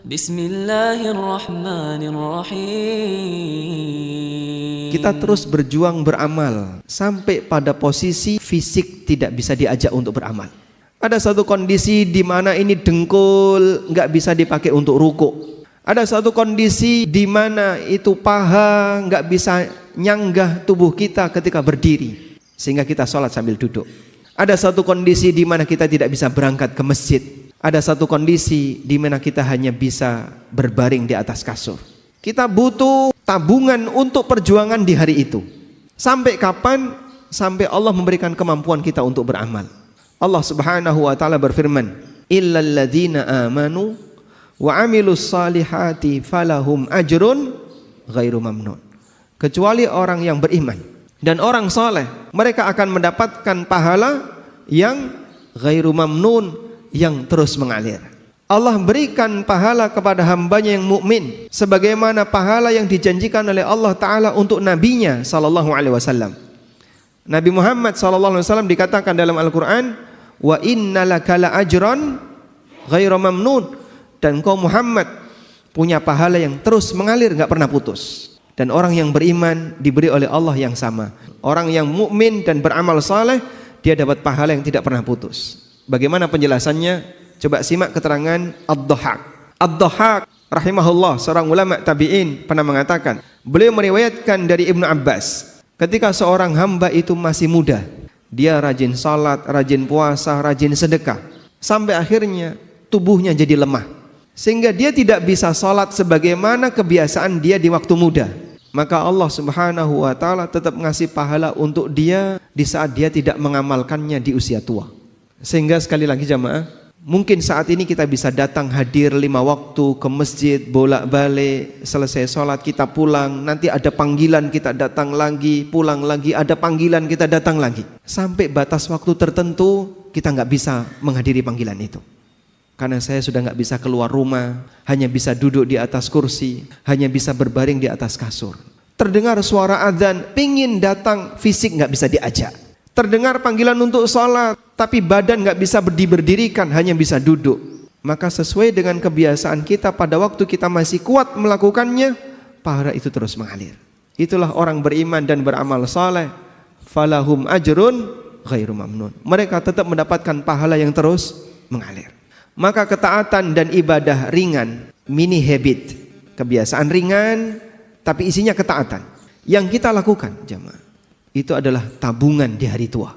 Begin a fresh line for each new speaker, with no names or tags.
Bismillahirrahmanirrahim.
Kita terus berjuang beramal sampai pada posisi fisik tidak bisa diajak untuk beramal. Ada satu kondisi di mana ini dengkul nggak bisa dipakai untuk ruku. Ada satu kondisi di mana itu paha nggak bisa nyanggah tubuh kita ketika berdiri, sehingga kita sholat sambil duduk. Ada satu kondisi di mana kita tidak bisa berangkat ke masjid. Ada satu kondisi di mana kita hanya bisa berbaring di atas kasur. Kita butuh tabungan untuk perjuangan di hari itu. Sampai kapan? Sampai Allah memberikan kemampuan kita untuk beramal. Allah Subhanahu wa taala berfirman, "Illal ladzina amanu wa amilus salihati falahum ajrun ghairu mamnun." Kecuali orang yang beriman dan orang saleh, mereka akan mendapatkan pahala yang ghairu mamnun, yang terus mengalir. Allah berikan pahala kepada hambanya yang mukmin sebagaimana pahala yang dijanjikan oleh Allah Ta'ala untuk nabinya sallallahu alaihi wasallam. Nabi Muhammad sallallahu alaihi wasallam dikatakan dalam Al-Quran, wa innalaka la ajran ghairu mamnun, dan kau Muhammad punya pahala yang terus mengalir, gak pernah putus. Dan orang yang beriman diberi oleh Allah yang sama. Orang yang mukmin dan beramal saleh, dia dapat pahala yang tidak pernah putus. Bagaimana penjelasannya? Coba simak keterangan Ad-Dhahhak. Ad-Dhahhak rahimahullah, seorang ulama tabi'in, pernah mengatakan, beliau meriwayatkan dari Ibnu Abbas, ketika seorang hamba itu masih muda, dia rajin salat, rajin puasa, rajin sedekah, sampai akhirnya tubuhnya jadi lemah, sehingga dia tidak bisa salat sebagaimana kebiasaan dia di waktu muda. Maka Allah Subhanahu wa taala tetap ngasih pahala untuk dia di saat dia tidak mengamalkannya di usia tua. Sehingga sekali lagi jamaah, mungkin saat ini kita bisa datang hadir 5 waktu ke masjid, bolak-balik, selesai sholat kita pulang, nanti ada panggilan kita datang lagi, pulang lagi, ada panggilan kita datang lagi. Sampai batas waktu tertentu kita nggak bisa menghadiri panggilan itu. Karena saya sudah nggak bisa keluar rumah, hanya bisa duduk di atas kursi, hanya bisa berbaring di atas kasur. Terdengar suara adzan, pingin datang, fisik nggak bisa diajak. Terdengar panggilan untuk sholat, tapi badan nggak bisa berdirikan, hanya bisa duduk. Maka sesuai dengan kebiasaan kita pada waktu kita masih kuat melakukannya, pahala itu terus mengalir. Itulah orang beriman dan beramal saleh, falahum ajrun ghairu mamnun. Mereka tetap mendapatkan pahala yang terus mengalir. Maka ketaatan dan ibadah ringan, mini habit, kebiasaan ringan tapi isinya ketaatan, yang kita lakukan jamaah, itu adalah tabungan di hari tua.